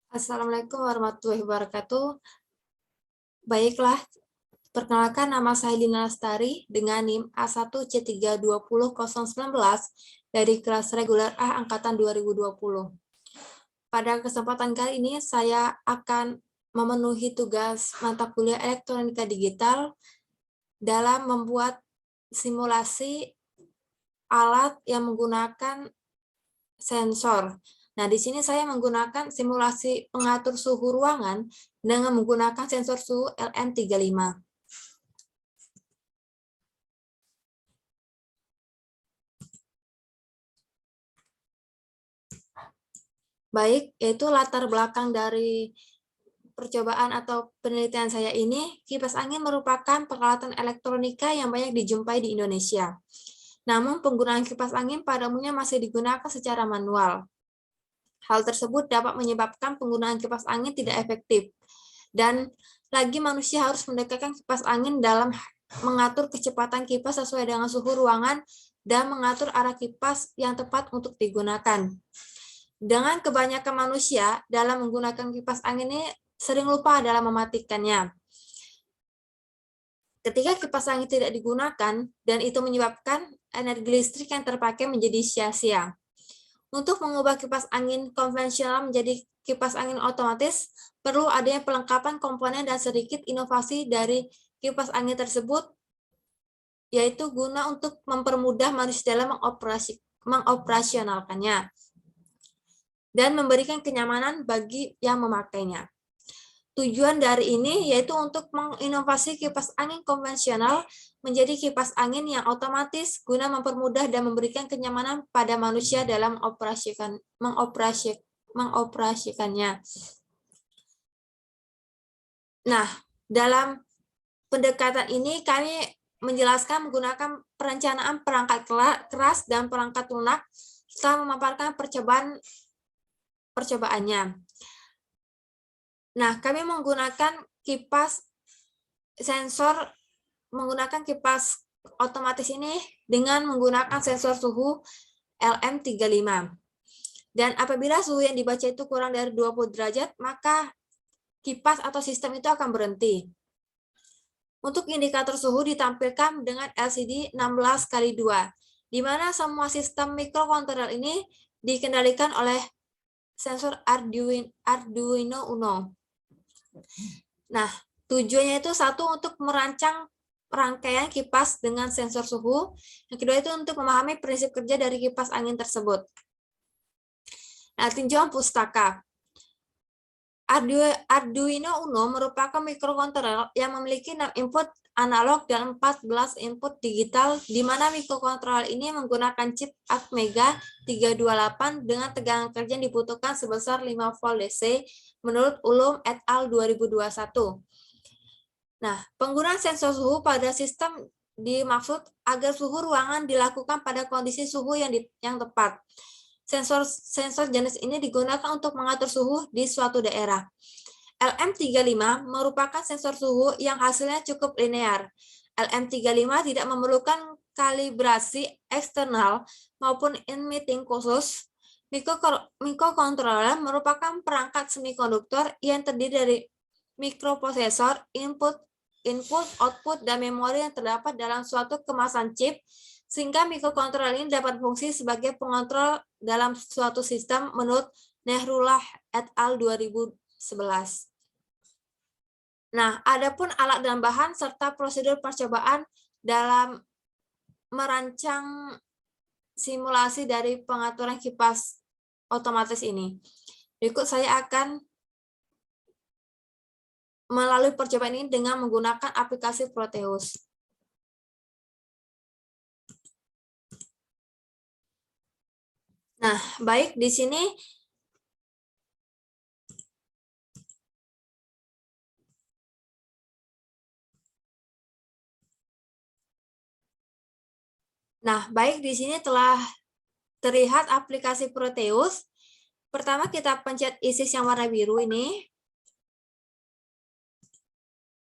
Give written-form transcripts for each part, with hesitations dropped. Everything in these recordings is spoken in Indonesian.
Assalamualaikum warahmatullahi wabarakatuh. Baiklah, perkenalkan nama saya Lina Lestari dengan NIM A1C320019 dari kelas reguler A Angkatan 2020. Pada kesempatan kali ini saya akan memenuhi tugas mata kuliah elektronika digital dalam membuat simulasi alat yang menggunakan sensor. Nah, di sini saya menggunakan simulasi pengatur suhu ruangan dengan menggunakan sensor suhu LM35. Baik, yaitu latar belakang dari percobaan atau penelitian saya ini, kipas angin merupakan peralatan elektronika yang banyak dijumpai di Indonesia. Namun, penggunaan kipas angin pada umumnya masih digunakan secara manual. Hal tersebut dapat menyebabkan penggunaan kipas angin tidak efektif. Dan lagi manusia harus mendekatkan kipas angin dalam mengatur kecepatan kipas sesuai dengan suhu ruangan dan mengatur arah kipas yang tepat untuk digunakan. Dengan kebanyakan manusia dalam menggunakan kipas angin ini sering lupa dalam mematikannya. Ketika kipas angin tidak digunakan dan itu menyebabkan energi listrik yang terpakai menjadi sia-sia. Untuk mengubah kipas angin konvensional menjadi kipas angin otomatis, perlu adanya pelengkapan komponen dan sedikit inovasi dari kipas angin tersebut, yaitu guna untuk mempermudah manusia dalam mengoperasionalkannya dan memberikan kenyamanan bagi yang memakainya. Tujuan dari ini yaitu untuk menginovasi kipas angin konvensional menjadi kipas angin yang otomatis guna mempermudah dan memberikan kenyamanan pada manusia dalam mengoperasikannya. Nah, dalam pendekatan ini kami menjelaskan menggunakan perencanaan perangkat keras dan perangkat lunak setelah memaparkan percobaannya. Nah, kami menggunakan kipas otomatis ini dengan menggunakan sensor suhu LM35. Dan apabila suhu yang dibaca itu kurang dari 20 derajat, maka kipas atau sistem itu akan berhenti. Untuk indikator suhu ditampilkan dengan LCD 16x2, di mana semua sistem mikrokontroler ini dikendalikan oleh sensor Arduino Uno. Nah, tujuannya itu satu untuk merancang rangkaian kipas dengan sensor suhu, yang kedua itu untuk memahami prinsip kerja dari kipas angin tersebut. Nah, tinjauan pustaka. Arduino Uno merupakan mikrokontroler yang memiliki 6 input analog dan 14 input digital, di mana mikrokontroler ini menggunakan chip Atmega 328 dengan tegangan kerja yang dibutuhkan sebesar 5 volt DC menurut Ulum et al. 2021. Nah, penggunaan sensor suhu pada sistem dimaksud agar suhu ruangan dilakukan pada kondisi suhu yang tepat. Sensor jenis ini digunakan untuk mengatur suhu di suatu daerah. LM35 merupakan sensor suhu yang hasilnya cukup linear. LM35 tidak memerlukan kalibrasi eksternal maupun emitting khusus. Mikrokontroler merupakan perangkat semikonduktor yang terdiri dari mikroprosesor, input, output, dan memori yang terdapat dalam suatu kemasan chip, sehingga mikrokontroler ini dapat berfungsi sebagai pengontrol dalam suatu sistem menurut Nehrullah et al. 2011. Nah, adapun alat dan bahan serta prosedur percobaan dalam merancang simulasi dari pengaturan kipas otomatis ini. Berikut saya akan melalui percobaan ini dengan menggunakan aplikasi Proteus. Nah, baik di sini telah terlihat aplikasi Proteus. Pertama kita pencet ISIS yang warna biru ini.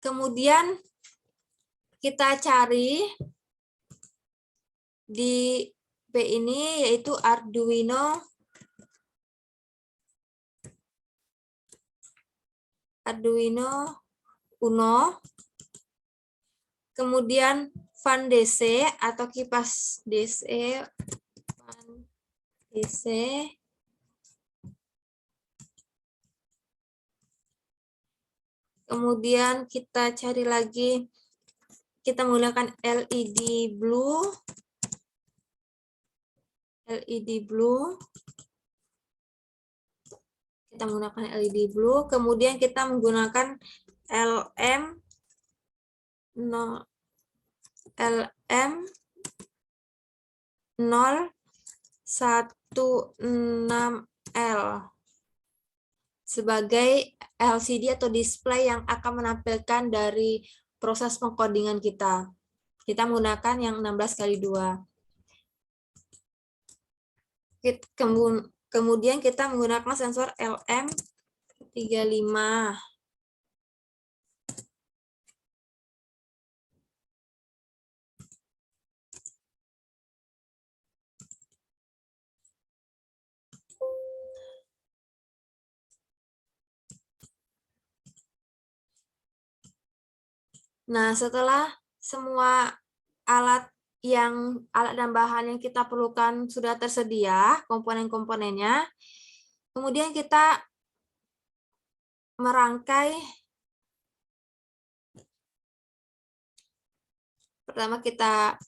Kemudian kita cari di P ini yaitu Arduino Arduino Uno, kemudian fan DC atau kipas DC, fan DC, kemudian kita cari lagi, kita menggunakan LED blue, kita menggunakan LED blue, kemudian kita menggunakan LM 016L sebagai LCD atau display yang akan menampilkan dari proses pengkodingan kita. Kita menggunakan yang 16x2. Kemudian kita menggunakan sensor LM35. Nah, setelah semua alat dan bahan yang kita perlukan sudah tersedia, komponen-komponennya, kemudian kita merangkai. Pertama kita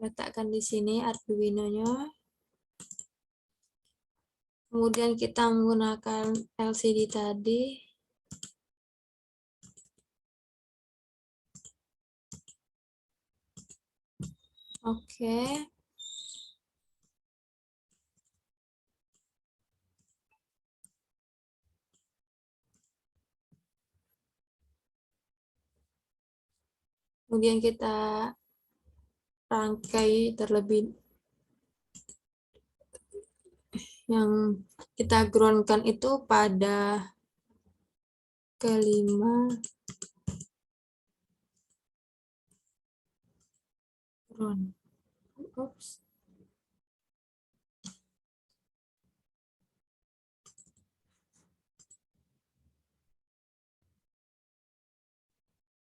letakkan di sini Arduino-nya. Kemudian kita menggunakan LCD tadi. Oke. Kemudian kita rangkai terlebih, yang kita ground-kan itu pada kelima ground. Oops.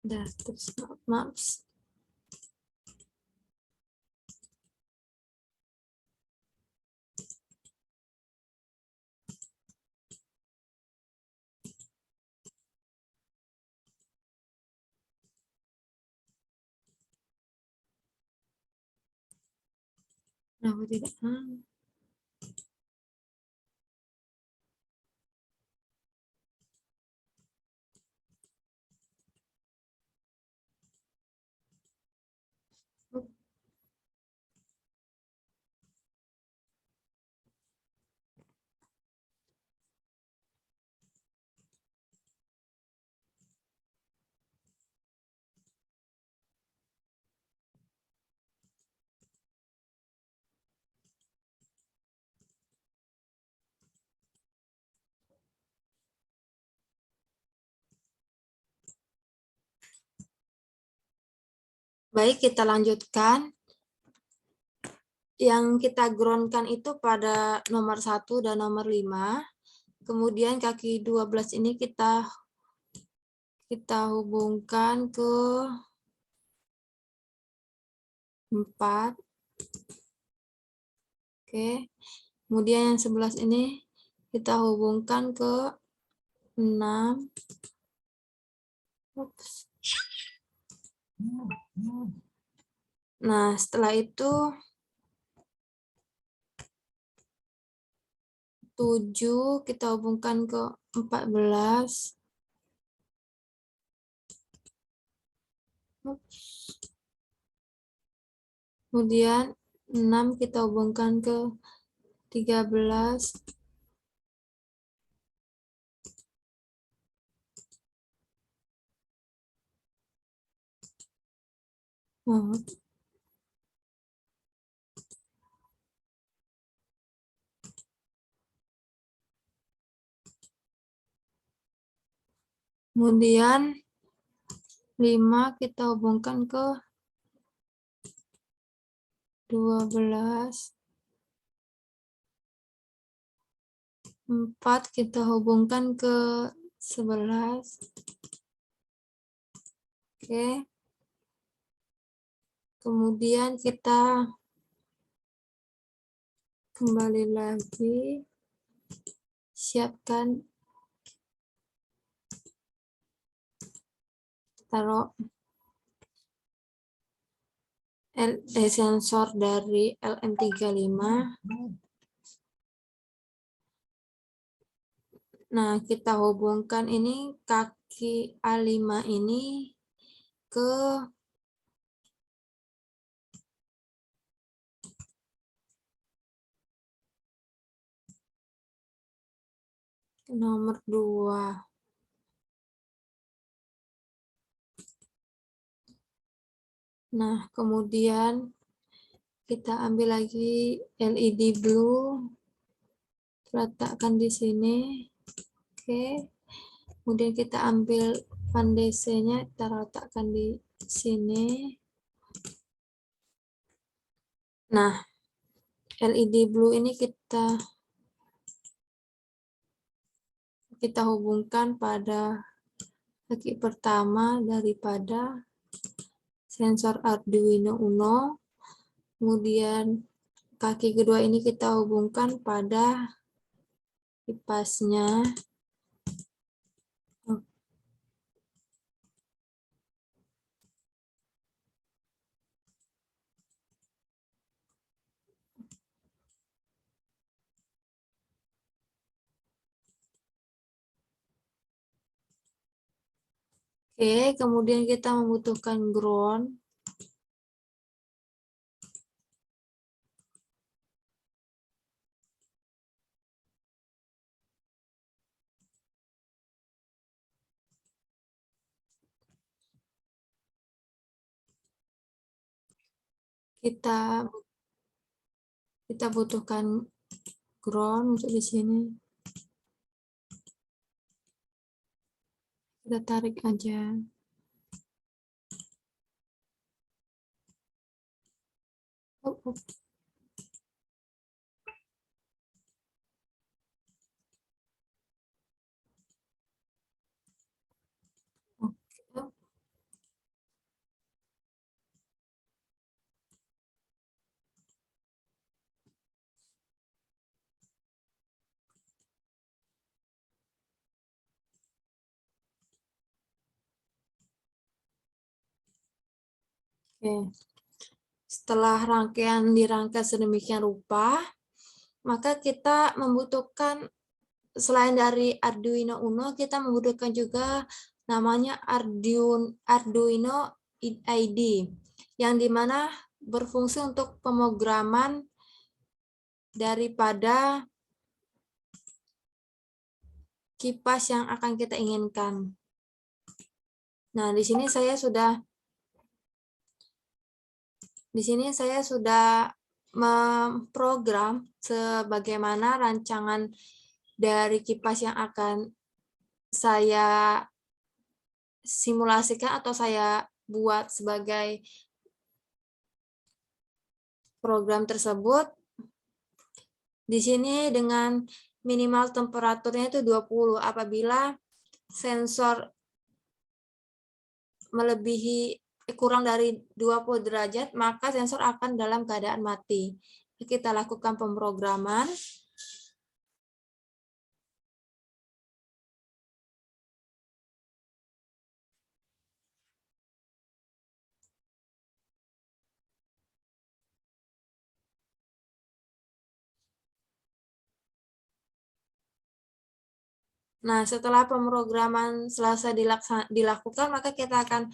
Dah, terus maps. Kenapa tidak? Baik, kita lanjutkan. Yang kita ground-kan itu pada nomor 1 dan nomor 5. Kemudian kaki 12 ini kita hubungkan ke 4. Oke. Kemudian yang 11 ini kita hubungkan ke 6. Oops. Nah, setelah itu 7 kita hubungkan ke 14. Kemudian 6 kita hubungkan ke 13. Oh. Kemudian 5 kita hubungkan ke 12. 4 kita hubungkan ke 11. Oke. Kemudian kita kembali lagi, siapkan, taruh sensor dari LM35. Nah, kita hubungkan ini kaki A5 ini ke nomor 2. Nah, kemudian kita ambil lagi LED blue, letakkan di sini. Oke. Kemudian kita ambil pandesenya, kita letakkan di sini. Nah, LED blue ini kita hubungkan pada kaki pertama daripada sensor Arduino Uno. Kemudian kaki kedua ini kita hubungkan pada kipasnya. Oke, kemudian kita membutuhkan ground. Kita butuhkan ground untuk di sini. Kita tarik aja. Oke. Setelah rangkaian dirangkai sedemikian rupa, maka kita membutuhkan, selain dari Arduino Uno, kita membutuhkan juga namanya Arduino IDE, yang dimana berfungsi untuk pemrograman daripada kipas yang akan kita inginkan. Nah, di sini saya sudah memprogram sebagaimana rancangan dari kipas yang akan saya simulasikan atau saya buat sebagai program tersebut. Di sini dengan minimal temperaturnya itu 20. Apabila sensor melebihi kurang dari 20 derajat, maka sensor akan dalam keadaan mati. Kita lakukan pemrograman. Nah, setelah pemrograman selesai dilakukan, maka kita akan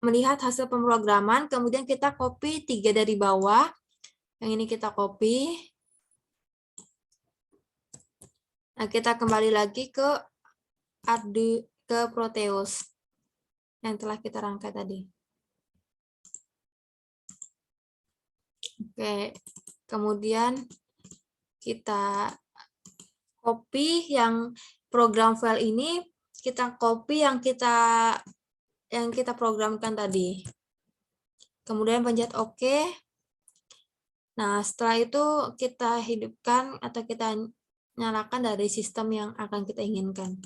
melihat hasil pemrograman, kemudian kita copy 3 dari bawah. Yang ini kita copy. Nah, kita kembali lagi ke Proteus yang telah kita rangkai tadi. Oke, kemudian kita copy yang program file ini, kita copy yang kita programkan tadi. Kemudian pencet OK. Nah, setelah itu kita hidupkan atau kita nyalakan dari sistem yang akan kita inginkan.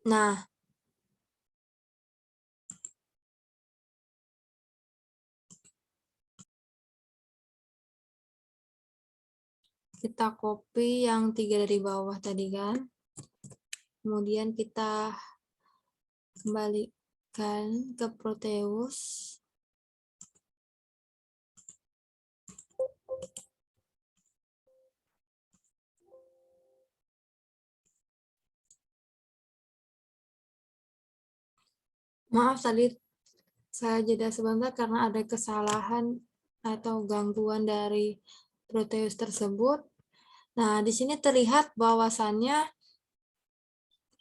Nah, kita copy yang 3 dari bawah tadi kan. Kemudian kita kembalikan ke Proteus. Maaf tadi saya jeda sebentar karena ada kesalahan atau gangguan dari Proteus tersebut. Nah, di sini terlihat bahwasannya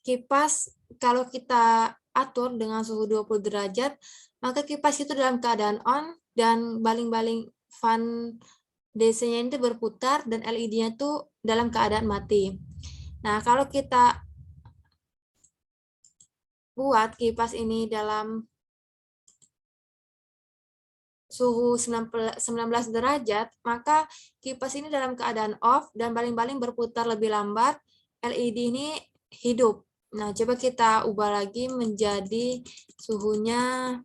kipas kalau kita atur dengan suhu 20 derajat, maka kipas itu dalam keadaan on dan baling-baling fan DC-nya itu berputar dan LED-nya itu dalam keadaan mati. Nah, kalau kita buat kipas ini dalam suhu 19 derajat, maka kipas ini dalam keadaan off dan baling-baling berputar lebih lambat, LED ini hidup. Nah, coba kita ubah lagi menjadi suhunya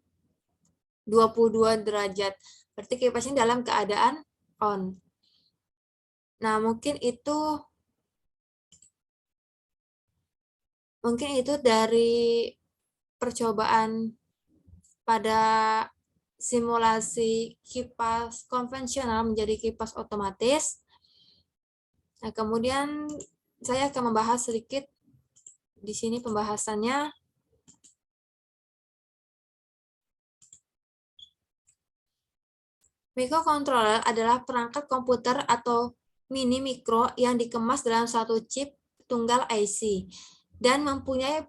22 derajat. Berarti kipas ini dalam keadaan on. Nah, mungkin itu dari percobaan pada simulasi kipas konvensional menjadi kipas otomatis. Nah, kemudian saya akan membahas sedikit di sini pembahasannya. Microcontroller adalah perangkat komputer atau mini mikro yang dikemas dalam satu chip tunggal IC dan mempunyai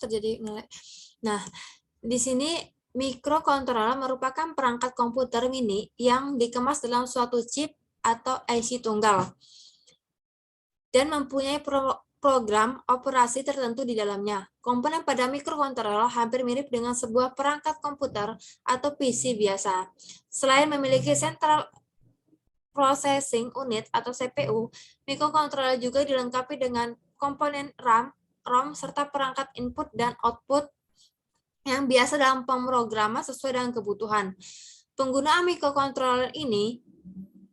terjadi nge-lag. Nah, di sini microcontroller merupakan perangkat komputer mini yang dikemas dalam suatu chip atau IC tunggal dan mempunyai program operasi tertentu di dalamnya. Komponen pada microcontroller hampir mirip dengan sebuah perangkat komputer atau PC biasa. Selain memiliki Central Processing Unit atau CPU, microcontroller juga dilengkapi dengan komponen RAM, ROM, serta perangkat input dan output yang biasa dalam pemrograman sesuai dengan kebutuhan. Penggunaan microcontroller ini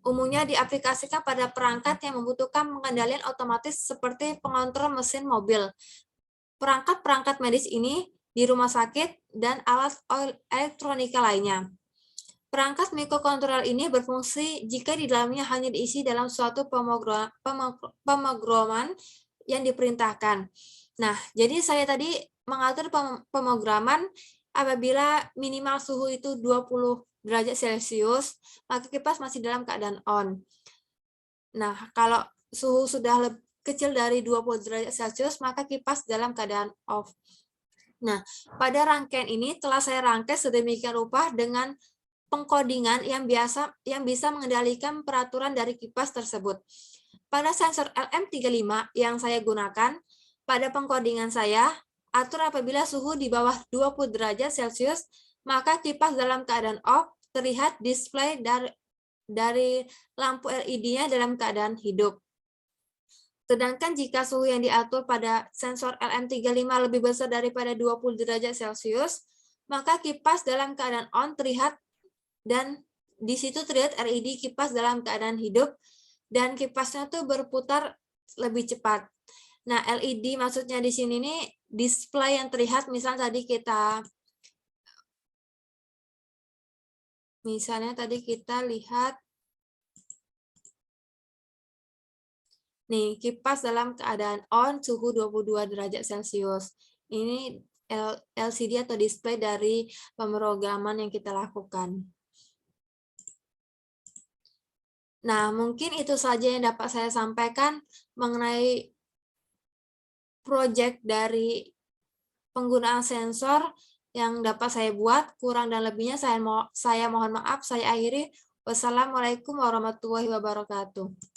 umumnya diaplikasikan pada perangkat yang membutuhkan pengendalian otomatis seperti pengontrol mesin mobil. Perangkat-perangkat medis ini di rumah sakit dan alat elektronika lainnya. Perangkat microcontroller ini berfungsi jika di dalamnya hanya diisi dalam suatu pemrograman yang diperintahkan. Nah, jadi saya tadi mengatur pemrograman apabila minimal suhu itu 20 derajat Celcius, maka kipas masih dalam keadaan on. Nah, kalau suhu sudah kecil dari 20 derajat Celcius, maka kipas dalam keadaan off. Nah, pada rangkaian ini telah saya rangkai sedemikian rupa dengan pengkodingan yang bisa mengendalikan peraturan dari kipas tersebut. Pada sensor LM35 yang saya gunakan, pada pengkodingan saya, atur apabila suhu di bawah 20 derajat Celcius, maka kipas dalam keadaan off terlihat display dari lampu LED-nya dalam keadaan hidup. Sedangkan jika suhu yang diatur pada sensor LM35 lebih besar daripada 20 derajat Celcius, maka kipas dalam keadaan on terlihat dan di situ terlihat LED kipas dalam keadaan hidup dan kipasnya tuh berputar lebih cepat. Nah, LED maksudnya di sini nih display yang terlihat misalnya tadi kita lihat nih kipas dalam keadaan on suhu 22 derajat Celcius. Ini LCD atau display dari pemrograman yang kita lakukan. Nah, mungkin itu saja yang dapat saya sampaikan mengenai proyek dari penggunaan sensor yang dapat saya buat. Kurang dan lebihnya saya mohon maaf. Saya akhiri. Wassalamualaikum warahmatullahi wabarakatuh.